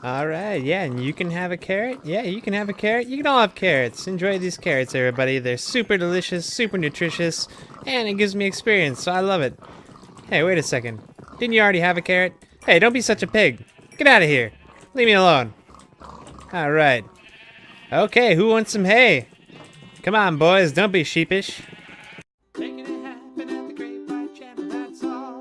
All right, yeah, and you can have a carrot. Yeah, you can have a carrot. You can all have carrots. Enjoy these carrots, everybody. They're super delicious, super nutritious, and it gives me experience, so I love it. Hey, wait a second. Didn't you already have a carrot? Hey, don't be such a pig. Get out of here. Leave me alone. All right. Okay, who wants some hay? Come on, boys, don't be sheepish. Making it happen at the Great White Channel, that's all.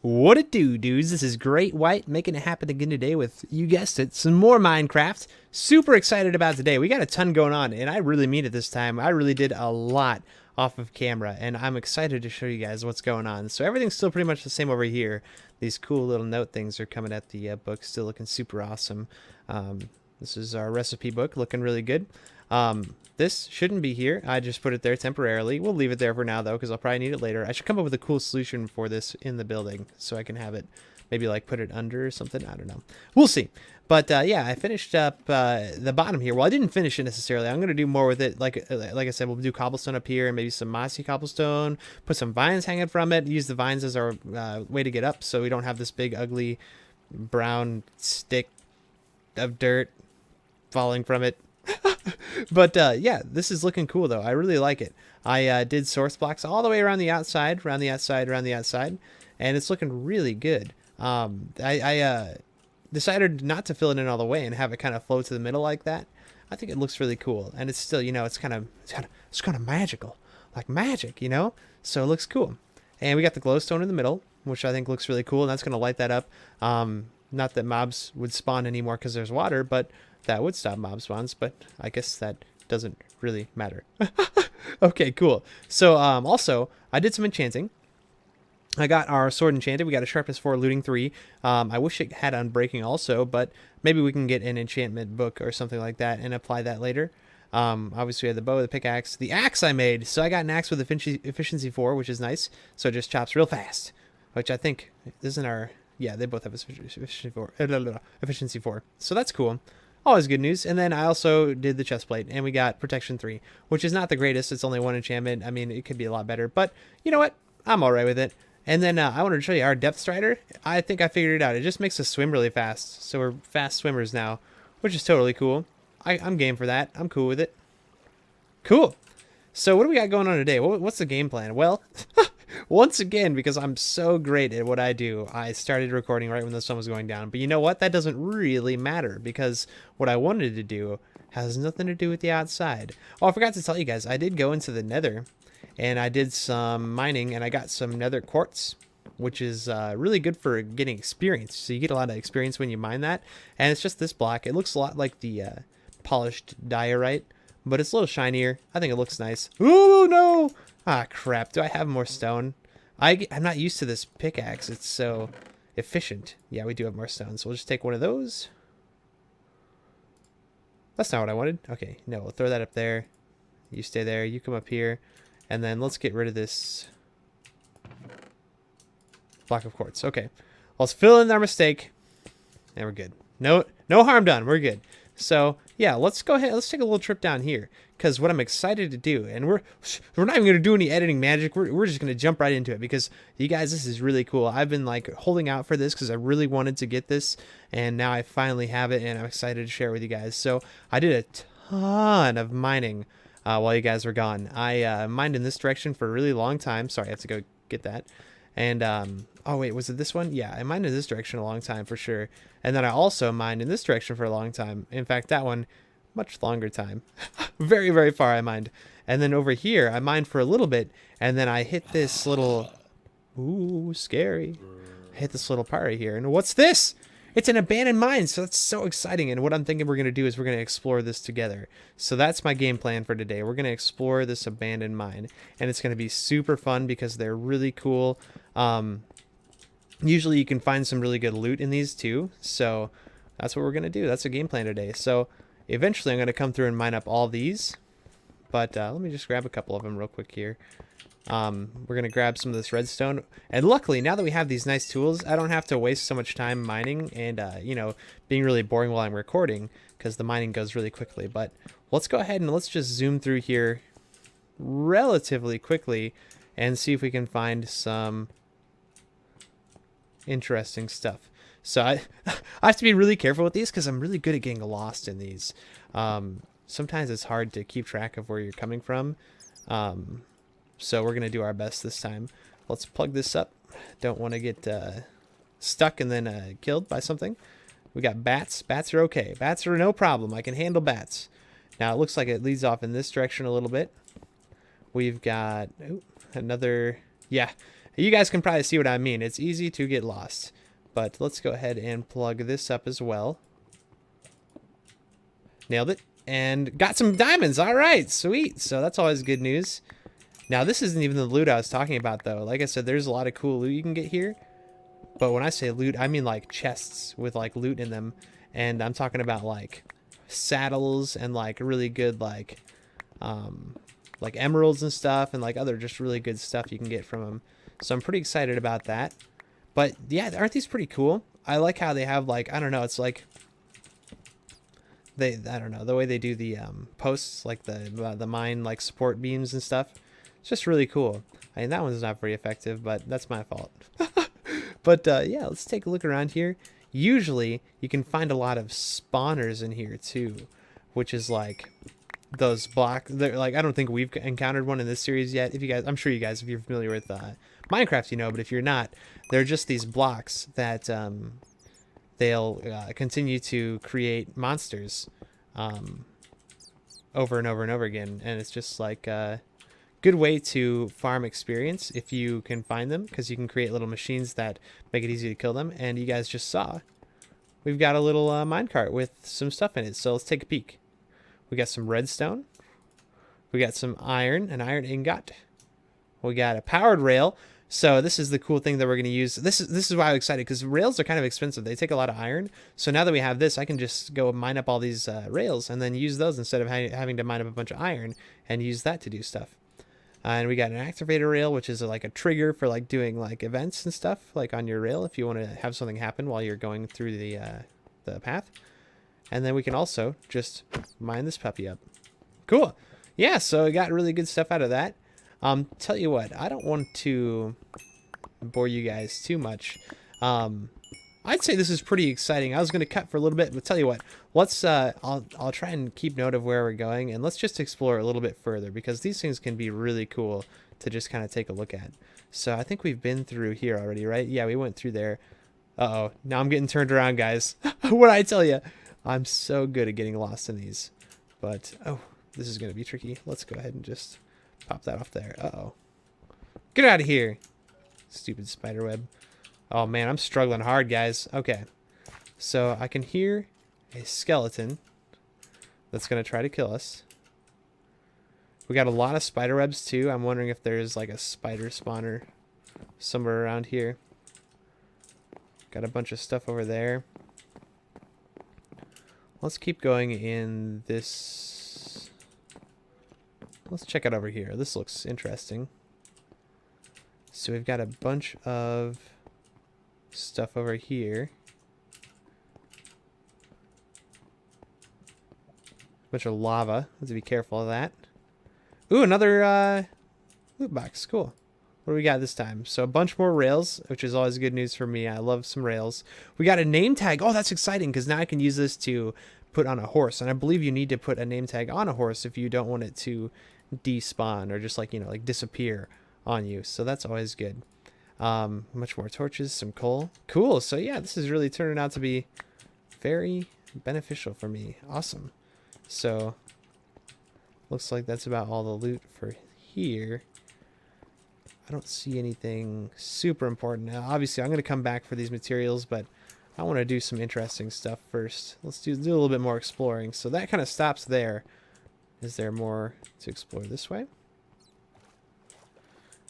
What it do, dudes? This is Great White making it happen again today with, you guessed it, some more Minecraft. Super excited about today. We got a ton going on, and I really mean it this time. I really did a lot off of camera, and I'm excited to show you guys what's going on. So everything's still pretty much the same over here. These cool little note things are coming at the book, still looking super awesome. This is our recipe book, looking really good. This shouldn't be here. I just put it there temporarily. We'll leave it there for now, though, because I'll probably need it later. I should come up with a cool solution for this in the building so I can have it, maybe like put it under or something. I don't know. We'll see. But yeah, I finished up the bottom here. Well, I didn't finish it necessarily. I'm going to do more with it. Like I said, we'll do cobblestone up here and maybe some mossy cobblestone. Put some vines hanging from it. Use the vines as our way to get up so we don't have this big, ugly, brown stick of dirt falling from it. But yeah, this is looking cool though. I really like it. I did source blocks all the way around the outside, around the outside, around the outside, and it's looking really good. I decided not to fill it in all the way and have it kind of flow to the middle like that. I think it looks really cool, and it's still, you know, it's kind of magical, like magic, you know. So it looks cool, and we got the glowstone in the middle, which I think looks really cool, and that's gonna light that up. Not that mobs would spawn anymore because there's water, but that would stop mob spawns, but I guess that doesn't really matter. Okay, cool. So also, I did some enchanting. I got our sword enchanted. We got a sharpness 4, looting 3. I wish it had unbreaking also, but maybe we can get an enchantment book or something like that and apply that later. Obviously, we had the bow, the pickaxe, the axe I made. So I got an axe with efficiency 4, which is nice. So it just chops real fast, which I think isn't our... Yeah, they both have efficiency 4. Efficiency 4. So that's cool. Always good news. And then I also did the chest plate, and we got protection 3, which is not the greatest. It's only 1 enchantment. I mean, it could be a lot better, but you know what? I'm all right with it. And then I wanted to show you our depth strider. I think I figured it out. It just makes us swim really fast. So we're fast swimmers now, which is totally cool. I'm game for that. I'm cool with it. Cool. So what do we got going on today? What's the game plan? Well, once again, because I'm so great at what I do, I started recording right when the sun was going down. But you know what? That doesn't really matter because what I wanted to do has nothing to do with the outside. Oh, I forgot to tell you guys, I did go into the nether and I did some mining and I got some nether quartz, which is really good for getting experience. So you get a lot of experience when you mine that. And it's just this block. It looks a lot like the polished diorite, but it's a little shinier. I think it looks nice. Oh, no! Ah, crap. Do I have more stone? I'm not used to this pickaxe. It's so efficient. Yeah, we do have more stone. So we'll just take one of those. That's not what I wanted. Okay, no, we'll throw that up there. You stay there. You come up here. And then let's get rid of this block of quartz. Okay. Let's fill in our mistake. And we're good. No harm done. We're good. So, yeah, let's go ahead. Let's take a little trip down here. Because what I'm excited to do, and we're not even going to do any editing magic. We're just going to jump right into it. Because, you guys, this is really cool. I've been, like, holding out for this because I really wanted to get this. And now I finally have it, and I'm excited to share it with you guys. So, I did a ton of mining while you guys were gone. I mined in this direction for a really long time. Sorry, I have to go get that. And, oh, wait, was it this one? Yeah, I mined in this direction a long time for sure. And then I also mined in this direction for a long time. In fact, that one, much longer time. Very, very far I mined. And then over here, I mined for a little bit. And then I hit this little... Ooh, scary. I hit this little part right here. And what's this? It's an abandoned mine, so that's so exciting. And what I'm thinking we're going to do is we're going to explore this together. So that's my game plan for today. We're going to explore this abandoned mine. And it's going to be super fun because they're really cool. Usually you can find some really good loot in these too. So that's what we're going to do. That's a game plan today. So eventually I'm going to come through and mine up all these. But let me just grab a couple of them real quick here. We're going to grab some of this redstone. And luckily, now that we have these nice tools, I don't have to waste so much time mining and, you know, being really boring while I'm recording because the mining goes really quickly. But let's go ahead and let's just zoom through here relatively quickly and see if we can find some interesting stuff. So I have to be really careful with these because I'm really good at getting lost in these. Sometimes it's hard to keep track of where you're coming from. So we're going to do our best this time. Let's plug this up. Don't want to get stuck and then killed by something. We got bats. Bats are okay. Bats are no problem. I can handle bats. Now it looks like it leads off in this direction a little bit. We've got another... Yeah, you guys can probably see what I mean. It's easy to get lost. But let's go ahead and plug this up as well. Nailed it. And got some diamonds. All right, sweet. So that's always good news. Now, this isn't even the loot I was talking about, though. Like I said, there's a lot of cool loot you can get here. But when I say loot, I mean like chests with like loot in them. And I'm talking about like saddles and like really good like emeralds and stuff and like other just really good stuff you can get from them. So I'm pretty excited about that. But yeah, aren't these pretty cool? I like how they have like, I don't know, it's like I don't know, the way they do the posts, like the mine like support beams and stuff. It's just really cool. I mean, that one's not very effective, but that's my fault. But yeah, let's take a look around here. Usually you can find a lot of spawners in here too, which is like those blocks. Like, I don't think we've encountered one in this series yet. If you guys, I'm sure you guys, if you're familiar with Minecraft, you know, but if you're not, they're just these blocks that they'll continue to create monsters over and over and over again. And it's just like a good way to farm experience if you can find them, because you can create little machines that make it easy to kill them. And you guys just saw, we've got a little minecart with some stuff in it. So let's take a peek. We got some redstone. We got some iron, an iron ingot. We got a powered rail. So this is the cool thing that we're going to use. This is why I'm excited, because rails are kind of expensive. They take a lot of iron. So now that we have this, I can just go mine up all these rails and then use those instead of having to mine up a bunch of iron and use that to do stuff. And we got an activator rail, which is like a trigger for like doing like events and stuff like on your rail if you want to have something happen while you're going through the path. And then we can also just mine this puppy up. Cool. Yeah, so we got really good stuff out of that. Tell you what, I don't want to bore you guys too much. I'd say this is pretty exciting. I was going to cut for a little bit, but tell you what, let's I'll try and keep note of where we're going, and let's just explore a little bit further, because these things can be really cool to just kind of take a look at. So I think we've been through here already, right? Yeah, we went through there. Uh-oh, now I'm getting turned around, guys. What I tell you, I'm so good at getting lost in these. But, oh, this is going to be tricky. Let's go ahead and just pop that off there. Uh-oh. Get out of here. Stupid spider web. Oh, man, I'm struggling hard, guys. Okay. So I can hear a skeleton that's going to try to kill us. We got a lot of spider webs, too. I'm wondering if there's, like, a spider spawner somewhere around here. Got a bunch of stuff over there. Let's keep going in this. Let's check it over here. This looks interesting. So we've got a bunch of stuff over here. Bunch of lava. Let's be careful of that. Ooh, another loot box. Cool. What do we got this time? So a bunch more rails, which is always good news for me. I love some rails. We got a name tag. Oh, that's exciting, because now I can use this to put on a horse. And I believe you need to put a name tag on a horse if you don't want it to despawn or just like, you know, like disappear on you. So that's always good. Much more torches, some coal. Cool. So yeah, this is really turning out to be very beneficial for me. Awesome. So looks like that's about all the loot for here. I don't see anything super important. Now, obviously, I'm going to come back for these materials, but I want to do some interesting stuff first. Let's do a little bit more exploring. So that kind of stops there. Is there more to explore this way?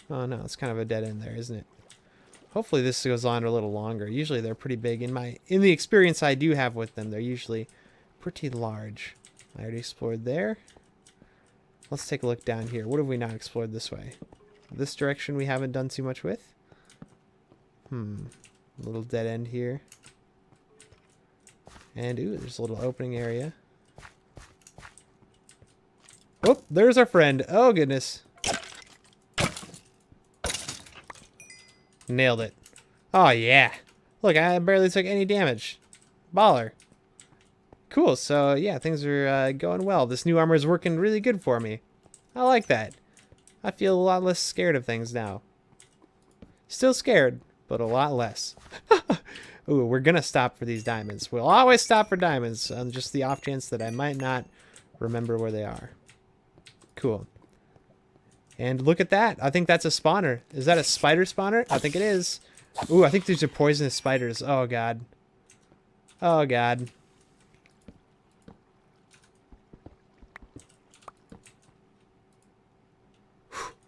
Oh, no, it's kind of a dead end there, isn't it? Hopefully this goes on a little longer. Usually they're pretty big. In the experience I do have with them, they're usually pretty large. I already explored there. Let's take a look down here. What have we not explored this way? This direction we haven't done too much with. A little dead end here. And, ooh, there's a little opening area. Oh, there's our friend. Oh, goodness. Nailed it. Oh, yeah. Look, I barely took any damage. Baller. Cool, so yeah, things are going well. This new armor is working really good for me. I like that. I feel a lot less scared of things now. Still scared, but a lot less. Ooh, we're gonna stop for these diamonds. We'll always stop for diamonds on just the off chance that I might not remember where they are. Cool. And look at that. I think that's a spawner. Is that a spider spawner? I think it is. Ooh, I think these are poisonous spiders. Oh, God. Oh, God.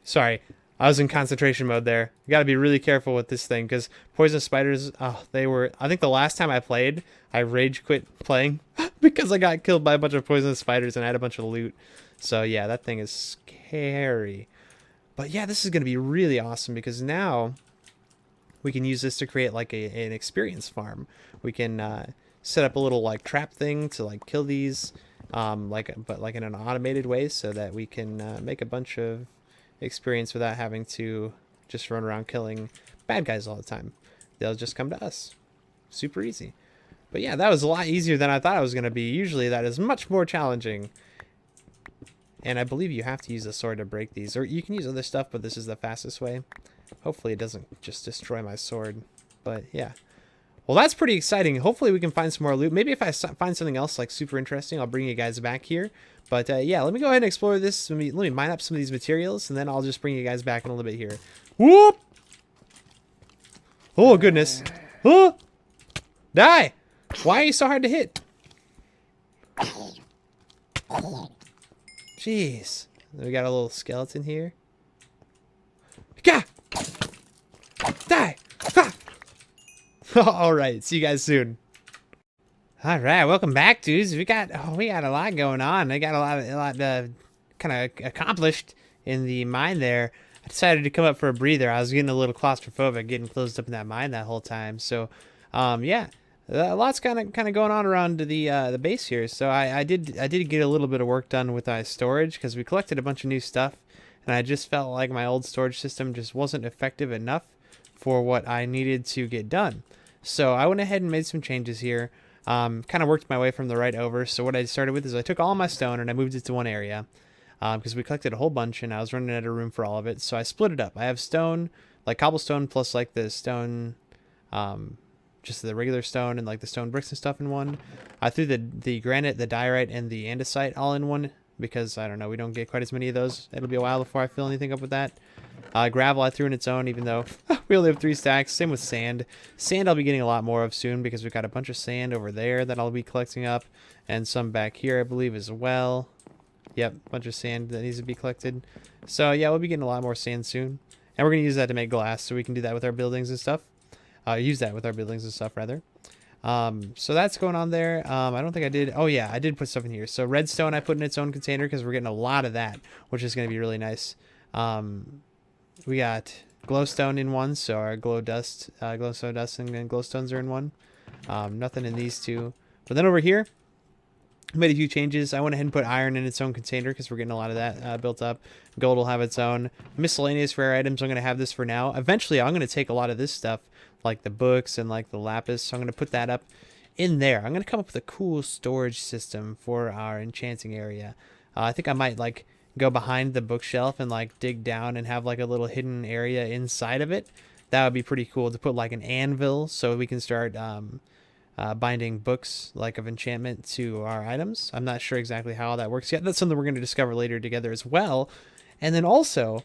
Sorry. I was in concentration mode there. You gotta be really careful with this thing, because poisonous spiders, oh, they were... I think the last time I played, I rage quit playing because I got killed by a bunch of poisonous spiders and I had a bunch of loot. So, yeah, that thing is scary. But, yeah, this is gonna be really awesome, because now we can use this to create, like, an experience farm. We can set up a little, like, trap thing to, like, kill these, but, like, in an automated way, so that we can make a bunch of experience without having to just run around killing bad guys all the time. They'll just come to us. Super easy. But yeah, that was a lot easier than I thought it was going to be. Usually that is much more challenging. And I believe you have to use a sword to break these. Or you can use other stuff, but this is the fastest way. Hopefully it doesn't just destroy my sword. But yeah. Well, that's pretty exciting. Hopefully we can find some more loot. Maybe if I find something else like super interesting, I'll bring you guys back here. But yeah, let me go ahead and explore this. Let me mine up some of these materials, and then I'll just bring you guys back in a little bit here. Whoop! Oh, goodness. Oh! Die! Why are you so hard to hit? Jeez. We got a little skeleton here. Gah! Die! Ah! Alright, see you guys soon. Alright, welcome back, dudes. We got a lot going on. I got a lot kind of accomplished in the mine there. I decided to come up for a breather. I was getting a little claustrophobic getting closed up in that mine that whole time. So yeah. A lot's kind of going on around the base here. So I did get a little bit of work done with my storage, because we collected a bunch of new stuff, and I just felt like my old storage system just wasn't effective enough for what I needed to get done. So I went ahead and made some changes here. Kind of worked my way from the right over. So what I started with is I took all my stone and I moved it to one area, because we collected a whole bunch and I was running out of room for all of it. So I split it up. I have stone, like cobblestone, plus like the stone, just the regular stone and like the stone bricks and stuff in one. I threw the granite, the diorite, and the andesite all in one, because I don't know, we don't get quite as many of those. It'll be a while before I fill anything up with that. Gravel I threw in its own, even though we only have 3 stacks. Same with sand. Sand I'll be getting a lot more of soon, because we've got a bunch of sand over there that I'll be collecting up, and some back here I believe as well. Yep, a bunch of sand that needs to be collected. So yeah, we'll be getting a lot more sand soon, and we're gonna use that to make glass, so we can do that with our buildings and stuff. Use that with our buildings and stuff rather. So that's going on there. I don't think I did. Oh yeah, I did put stuff in here. So redstone I put in its own container, because we're getting a lot of that, which is going to be really nice. We got glowstone in one, so our glowstone dust and glowstones are in one. Nothing in these two. But then over here, I made a few changes. I went ahead and put iron in its own container, because we're getting a lot of that built up. Gold will have its own. Miscellaneous rare items, I'm going to have this for now. Eventually, I'm going to take a lot of this stuff, like the books and like the lapis, so I'm going to put that up in there. I'm going to come up with a cool storage system for our enchanting area. I think I might like go behind the bookshelf and like dig down and have like a little hidden area inside of it. That would be pretty cool to put like an anvil, so we can start binding books like of enchantment to our items. I'm not sure exactly how all that works yet. That's something we're going to discover later together as well. And then also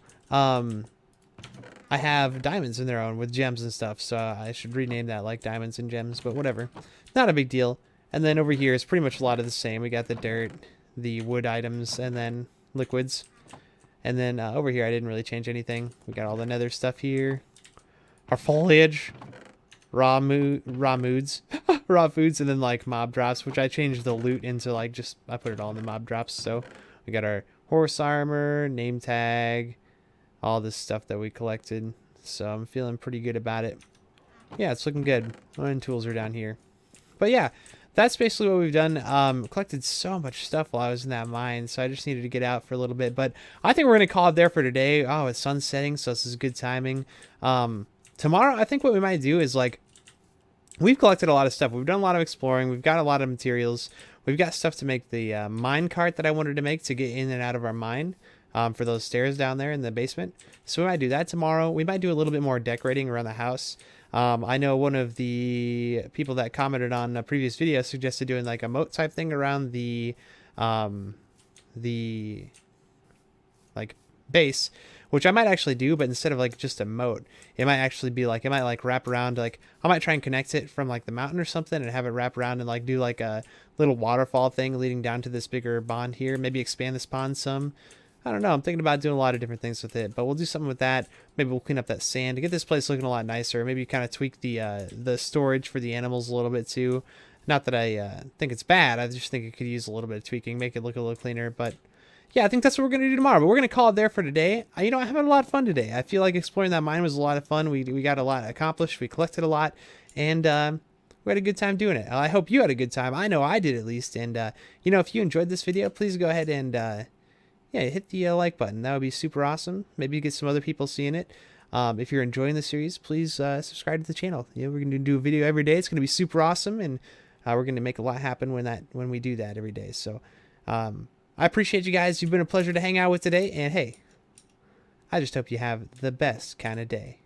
I have diamonds in their own with gems and stuff, so I should rename that like diamonds and gems, but whatever. Not a big deal. And then over here is pretty much a lot of the same. We got the dirt, the wood items, and then liquids. And then over here I didn't really change anything. We got all the nether stuff here. Our foliage, raw moods, raw foods, and then like mob drops, which I changed the loot into like just, I put it all in the mob drops. So we got our horse armor, name tag, all this stuff that we collected. So I'm feeling pretty good about it. Yeah, it's looking good. And tools are down here. But yeah, that's basically what we've done. Collected so much stuff while I was in that mine, so I just needed to get out for a little bit. But I think we're going to call it there for today. Oh, it's sun setting, so this is good timing. Tomorrow, I think what we might do is like we've collected a lot of stuff. We've done a lot of exploring. We've got a lot of materials. We've got stuff to make the mine cart that I wanted to make to get in and out of our mine, for those stairs down there in the basement. So we might do that tomorrow. We might do a little bit more decorating around the house. I know one of the people that commented on a previous video suggested doing like a moat type thing around the like base, which I might actually do, but instead of like just a moat, it might actually be like, it might like wrap around, like I might try and connect it from like the mountain or something and have it wrap around and like do like a little waterfall thing leading down to this bigger pond here. Maybe expand this pond some. I don't know. I'm thinking about doing a lot of different things with it, but we'll do something with that. Maybe we'll clean up that sand to get this place looking a lot nicer. Maybe kind of tweak the storage for the animals a little bit too. Not that I think it's bad. I just think it could use a little bit of tweaking, make it look a little cleaner. But yeah, I think that's what we're going to do tomorrow. But we're going to call it there for today. You know, I had a lot of fun today. I feel like exploring that mine was a lot of fun. We got a lot accomplished. We collected a lot. And we had a good time doing it. I hope you had a good time. I know I did at least. And, you know, if you enjoyed this video, please go ahead and, yeah, hit the like button. That would be super awesome. Maybe get some other people seeing it. If you're enjoying the series, please subscribe to the channel. Yeah, we're going to do a video every day. It's going to be super awesome. And we're going to make a lot happen when we do that every day. So I appreciate you guys. You've been a pleasure to hang out with today. And hey, I just hope you have the best kind of day.